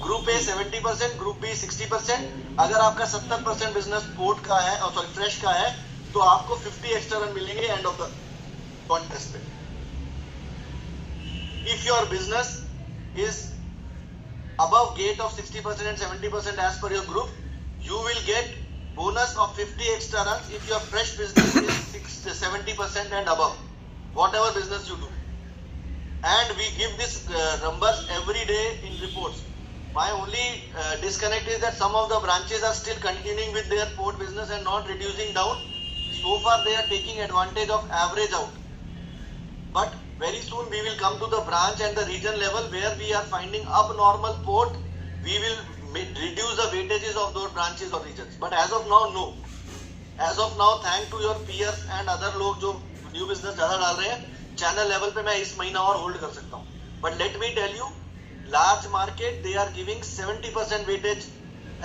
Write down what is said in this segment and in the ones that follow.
Group A 70%, group B 60%। अगर आपका 70% business port का है और सॉरी फ्रेश का है तो आपको 50 एक्स्ट्रा रन मिलेंगे एंड ऑफ द कॉन्टेस्ट पे। If your business is above gate of 60% and 70% as per your group, you will get bonus of 50 extra runs if your fresh business is 70% and above, whatever business you do. And we give this numbers every day in reports. My only disconnect is that some of the branches are still continuing with their port business and not reducing down. So far they are taking advantage of average out. But very soon we will come to the branch and the region level where we are finding abnormal port. We will reduce the weightages of those branches or regions. But as of now, no. As of now, thanks to your peers and other लोग जो new business ज़्यादा डाल रहे हैं, channel level पे मैं इस महीना और hold कर सकता हूँ. But let me tell you, large market they are giving 70% weightage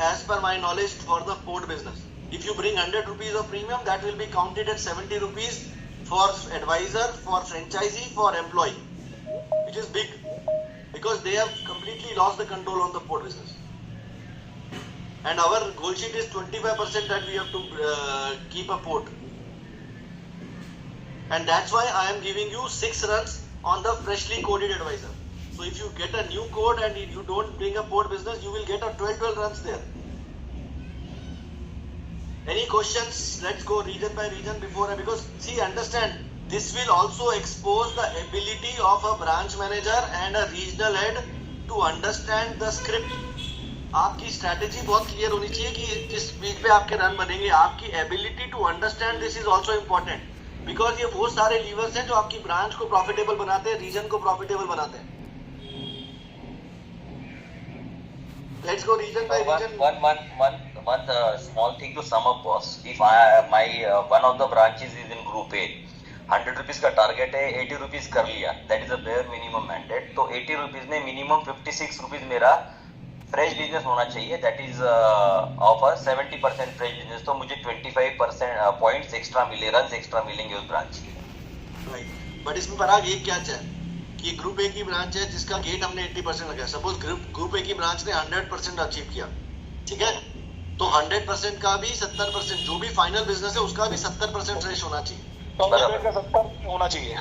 as per my knowledge for the port business. If you bring 100 rupees of premium, that will be counted at 70 rupees for advisor, for franchisee, for employee, which is big because they have completely lost the control on the port business. And our goal sheet is 25% that we have to keep a port. And that's why I am giving you 6 runs on the freshly coded advisor. So if you get a new code and you don't bring a port business, you will get a 12 runs there. Any questions? Let's go region by region because see, understand, this will also expose the ability of a branch manager and a regional head to understand the script. आपकी strategy बहुत clear होनी चाहिए कि किस week पे आपके run बनेंगे. आपकी ability to understand this is also important because ये वो सारे लीवर्स हैं जो आपकी ब्रांच को प्रॉफिटेबल बनाते हैं, रीजन को प्रॉफिटेबल बनाते हैं. Let's go region by region. One small thing to sum up, boss. If my one of the branches is in Group A, 100 rupees का टारगेट है, 80 rupees कर लिया, that is a bare minimum mandate. तो 80 rupees में minimum 56 rupees मेरा fresh business होना चाहिए. That is of 70% fresh business. तो मुझे 25% पॉइंट्स एक्स्ट्रा मिले, रन एक्स्ट्रा मिलेंगे उस ब्रांच के. बट इसमें पराग एक क्या है कि ग्रुप ए की ब्रांच है जिसका गेट हमने 80% लगाया. सपोज ग्रुप ए की ब्रांच ने 100% अचीव किया, ठीक है, तो 100% का भी 70%, जो भी फाइनल बिजनेस है उसका भी 70% फ्रेश होना चाहिए. 70 होना चाहिए.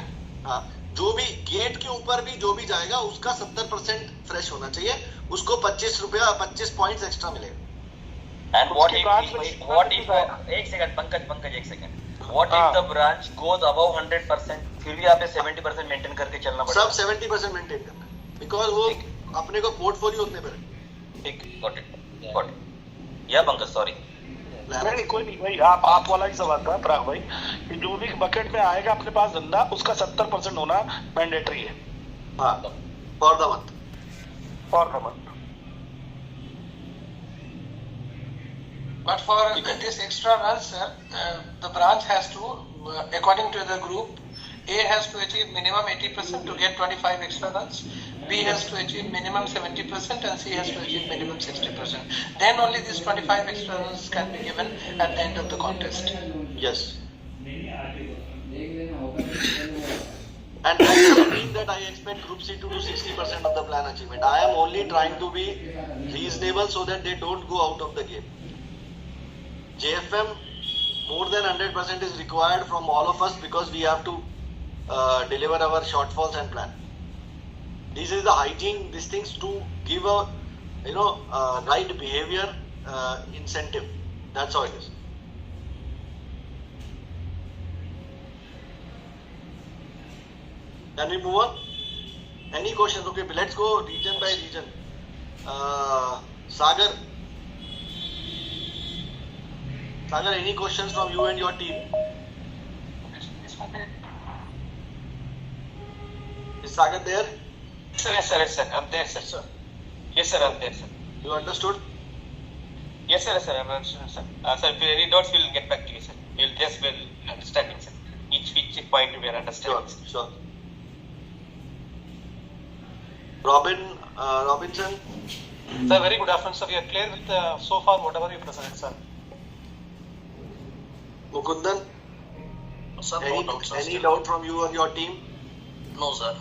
हाँ, जो भी गेट के ऊपर भी जो भी जाएगा उसका 70% फ्रेश होना चाहिए. उसको 25 रुपया 25 पॉइंट्स एक्स्ट्रा मिलेगा. एंड व्हाट इफ एक सेकंड पंकज एक second. What if the branch goes above 100%, फिर भी आपने 70% मेंटेन करके चलना पड़ेगा. सब 70% मेंटेन करना है बिकॉज़ वो अपने को पोर्टफोलियो उतने पर. ठीक, गॉट इट. या पंकज सॉरी, नहीं कोई नहीं भाई, आप वाला ही सवाल था पराग भाई कि जो भी बकेट में आएगा अपने पास धंधा उसका 70% होना मैंडेटरी है. हाँ, for the month. But for this extra run, sir, the branch has to, according to the group, A has to achieve minimum 80% to get 25 extra runs. B has to achieve minimum 70% and C has to achieve minimum 60%. Then only these 25 extra runs can be given at the end of the contest. Yes. And that doesn't mean that I expect Group C to do 60% of the plan achievement. I am only trying to be reasonable so that they don't go out of the game. JFM, more than 100% is required from all of us because we have to deliver our shortfalls and plan. This is the hygiene, these things to give a right behavior incentive. That's how it is. Can we move on? Any questions? Okay, let's go region by region. Sagar, any questions from you and your team? Is Sagar there? Yes, sir. I'm there, sir. Yes, sir, I'm there, sir. You understood? Yes, sir, I'm understood, sir. Sir, if any doubts, we'll get back to you, sir. We'll understanding, sir. Each point we are understanding. Sure. Robinson. Sir, very good afternoon, sir. We are clear with so far whatever you presented, sir. Mukundan. Sir, no doubt, sir. Any doubt from you or your team? No, sir.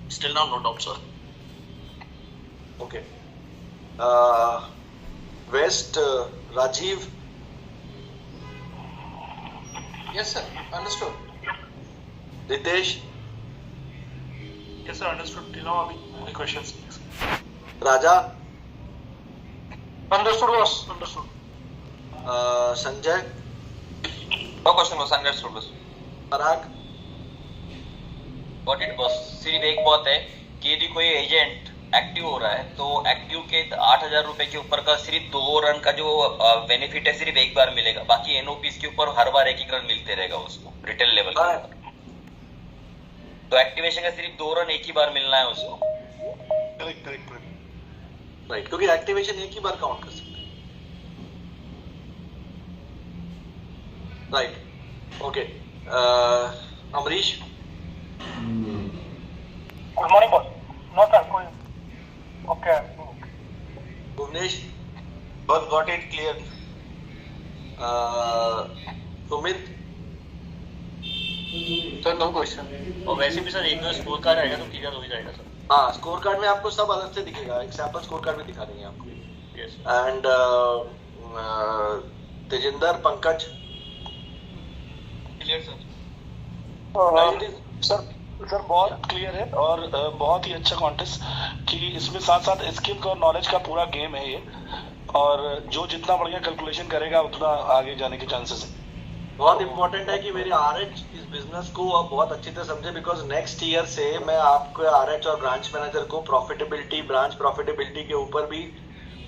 Still now, no doubt, sir. Okay. West, Rajiv. Yes, sir. Understood. Ritesh. Yes, sir. Understood. You know, any questions? Raja. Understood, boss. Understood. Sanjay. No question was understood बस. Parag. Got it बस. सिर्फ एक बात है कि यदि कोई agent active हो रहा है तो एक्टिव के 8,000 रुपए के ऊपर का सिर्फ 2 रन का जो बेनिफिट है सिर्फ एक बार मिलेगा, बाकी एनओपीस के ऊपर हर बार एक रन मिलते रहेगा उसको रिटेल लेवल पर. तो एक्टिवेशन का सिर्फ 2 रन एक ही बार मिलना है उसको. करेक्ट. राइट, क्योंकि एक्टिवेशन एक ही बार काउंट कर सकते हैं. Right, okay. Amrish. Good morning boss. No sir, कोई okay. Bhuvnesh. Both got it clear. Sumit. Sir, no question. और वैसे भी सर एक स्कोर कार्ड आएगा तो क्लियर हो ही जाएगा सर. हाँ, स्कोर कार्ड में आपको सब अलग से दिखेगा. एक सैंपल स्कोर कार्ड भी दिखा देंगे आपको. Yes and Tejinder, Pankaj. Clear sir. Sir बहुत क्लियर है और बहुत ही अच्छा कॉन्टेस्ट कि इसमें साथ साथ स्किल और नॉलेज का पूरा गेम है ये, और जो जितना बढ़िया कैलकुलेशन करेगा उतना आगे जाने के चांसेस है. बहुत इंपॉर्टेंट है कि मेरे RH इस बिजनेस को आप बहुत अच्छी तरह समझे, बिकॉज नेक्स्ट ईयर से मैं आपको RH और ब्रांच मैनेजर को प्रॉफिटेबिलिटी, ब्रांच प्रॉफिटेबिलिटी के ऊपर भी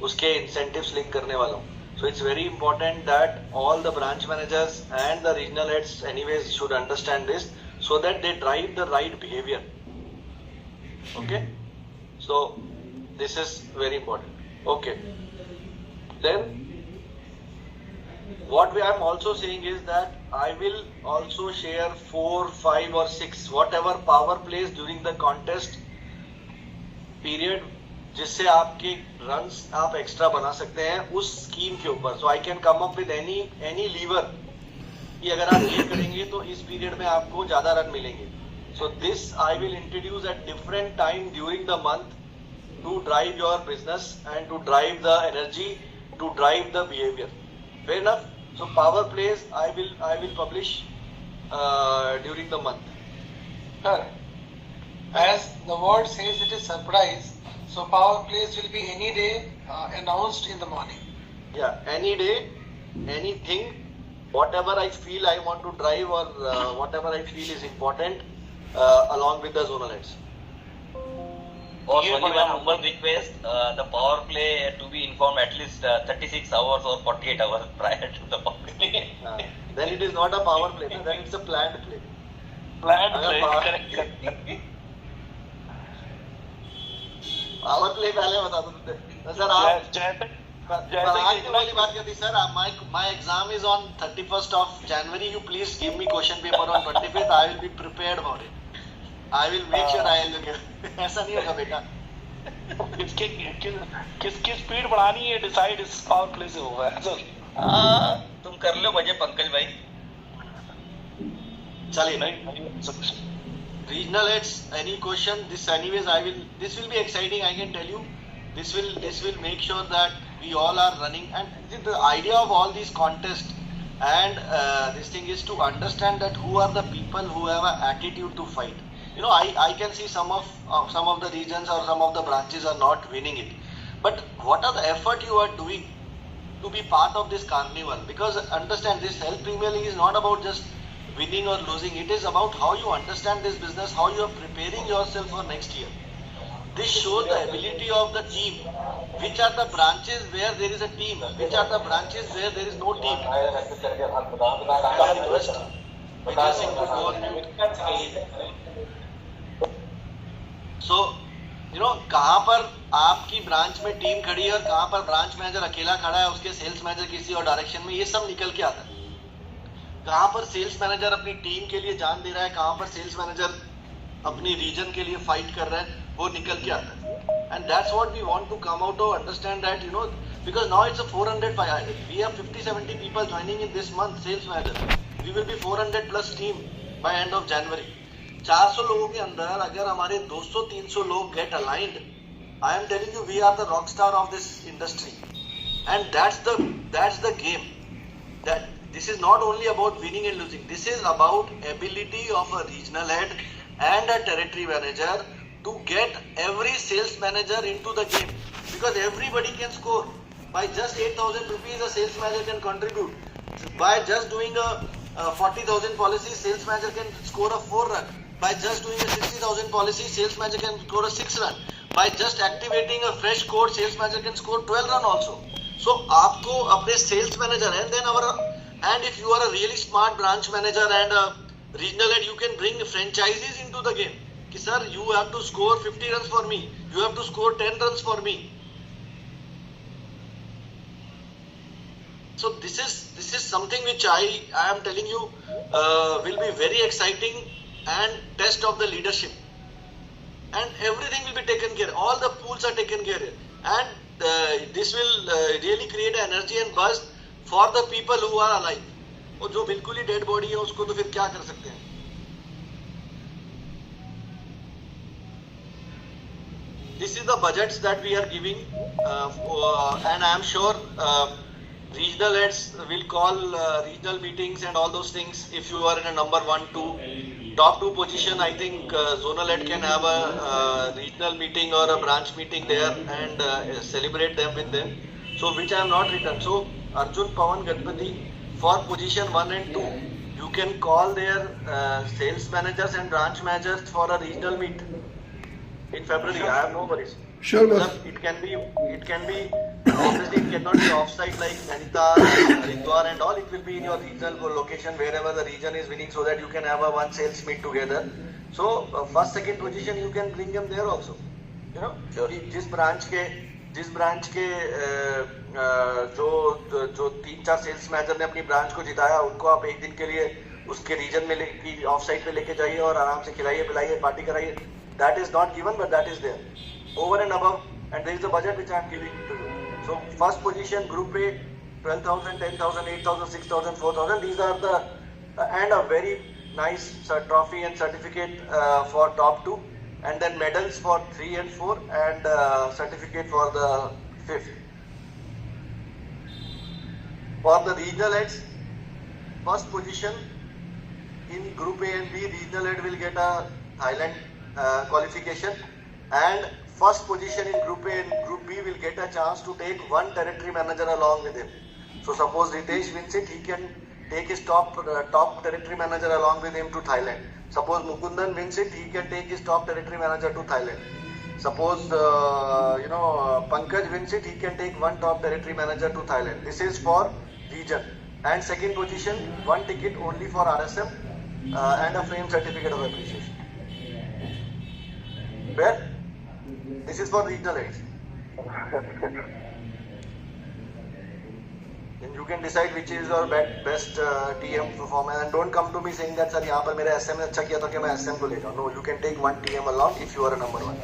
उसके इंसेंटिव्स लिंक करने वाला हूँ. So it's very important that all the branch managers and the regional heads anyways should understand this so that they drive the right behavior. Okay? So this is very important. Okay. Then what I'm also saying is that I will also share 4, 5 or 6 whatever power plays during the contest period जिससे आपके runs आप extra बना सकते हैं उस scheme के ऊपर. So I can come up with any lever कि अगर आप ये करेंगे तो इस पीरियड में आपको ज्यादा रन मिलेंगे. So this I will introduce at different time during the month to drive your business and to drive the energy, to drive the behaviour. Fair enough. So power plays I will publish during the month. Sir, as the word says, it is surprise. So power plays will be any day announced in the morning. Yeah, any day, anything, whatever I feel I want to drive or whatever I feel is important along with the zonal heads. और only one humble request, the power play to be informed at least 36 hours or 48 hours prior to the power play. Then it is not a power play, then it's a planned play. Plan correct. Power play पहले बता दो sir. आप आज की वाली बात करती sir. My exam is on 31st of January. You please give me question paper on 25th. I will be prepared about it. I will make sure I will give. ऐसा नहीं होगा बेटा. किसकी स्पीड बढ़ानी है डिसाइड इस power play से होगा सर. तुम कर लो मजे पंकज भाई. चलिए. नहीं Regional heads, any question? This anyways this will be exciting, I can tell you. This will make sure that we all are running, and the idea of all these contests and this thing is to understand that who are the people who have an attitude to fight. You know, I can see some of the regions or some of the branches are not winning it, but what are the effort you are doing to be part of this carnival? Because understand, this health Premier League is not about just winning or losing. It is about how you understand this business, how you are preparing yourself for next year. This shows the ability of the team. Which are the branches where there is a team? Which are the branches where there is no team? So, you know, कहाँ पर आपकी branch में team खड़ी है और कहाँ पर branch manager अकेला खड़ा है, उसके सेल्स मैनेजर किसी और डायरेक्शन में, ये सब निकल के आता है. कहाँ पर सेल्स मैनेजर अपनी टीम के लिए जान दे रहा है, कहाँ पर सेल्स मैनेजर अपनी रीजन के लिए फाइट कर रहा है, वो निकल के आता है. And that's what we want to come out to understand that, you know, because now it's a 400, we have 50-70 people joining in this month sales manager. We will be 400 plus team by end of January. 400 लोगों के अंदर अगर हमारे 200-300 लोग get aligned I am telling you, we are the rock star of this industry, and that's the game. That this is not only about winning and losing. This is about ability of a regional head and a territory manager to get every sales manager into the game, because everybody can score. By just 8,000 rupees, a sales manager can contribute. By just doing a 40,000 policy, sales manager can score a 4 run. By just doing a 60,000 policy, sales manager can score a 6 run. By just activating a fresh code, sales manager can score 12 run also. So, आपको अपने sales manager and if you are a really smart branch manager and a regional head, you can bring franchises into the game. कि sir, you have to score 50 runs for me. You have to score 10 runs for me. So this is something which I am telling you will be very exciting and test of the leadership, and everything will be taken care. All the pools are taken care of, and this will really create energy and buzz for the people who are alive. और जो बिल्कुल ही dead body है उसको तो फिर क्या कर सकते हैं? This is the budgets that we are giving, and I am sure regional heads will call regional meetings and all those things. If you are in a number 1, 2, top 2 position, I think zonal head can have a regional meeting or a branch meeting there and celebrate them with them. So which I have not written. So Arjun, Pawan, Ganpati, for position 1 and 2, you can call their sales managers and branch managers for a regional meet in February. I have no worries. Sure, boss. It can be obviously it cannot be off-site like Nainital, Haridwar and all. It will be in your regional location wherever the region is winning, so that you can have a one sales meet together. So first, second position you can bring them there also. You know, Sure. जिस branch के जो 3-4 sales manager ने अपनी branch को जिताया, उनको आप एक दिन के लिए उसके रीजन में ऑफ साइट पे लेके जाइए और आराम से खिलाइए पिलाइए पार्टी कराइए. That is not given, but that is there. Over and above, and there is a budget which I am giving to you. So first position, Group A, 12,000, 10,000, 8,000, 6,000, 4,000. These are the and a very nice trophy and certificate for top 2, and then medals for 3 and 4, and certificate for the 5th. For the regional heads, first position in Group A and B, regional head will get a Thailand qualification, and first position in Group A and Group B will get a chance to take one territory manager along with him. So suppose Ritesh wins it, he can take his top territory manager along with him to Thailand. Suppose Mukundan wins it, he can take his top territory manager to Thailand. Suppose Pankaj wins it, he can take one top territory manager to Thailand. This is for region. And second position, one ticket only for RSM and a frame certificate of appreciation. Where? This is for regional heads. Then you can decide which is your best TM performance, and don't come to me saying that sir यहाँ पर मेरा SM ने अच्छा किया तो क्या मैं SM को ले जाऊँ. No, you can take one TM along if you are a number 1.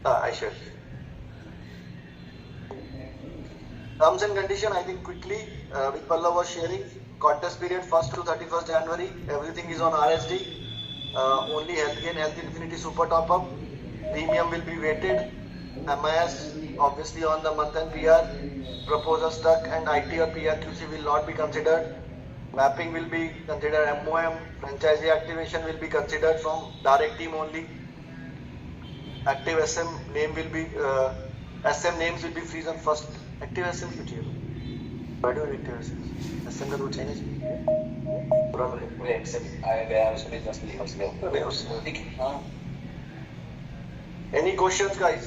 I shall. Terms and condition, I think quickly, which Pallav was sharing. Contest period 1st to 31st January. Everything is on RSD. Only Health Gain, Health Infinity Super Top Up. Premium will be weighted. MIS obviously on the month and PR. Proposal stuck, and IT or PRQC will not be considered. Mapping will be considered MOM. Franchisee activation will be considered from direct team only. Active SM name will be SM names will be freeze on first. Active SM क्यों चाहिए? Why do you need active SM? SM का rule चाहिए नहीं. पूरा मैं accept आया गया उसमें 10 लिखा उसमें. Any questions, guys?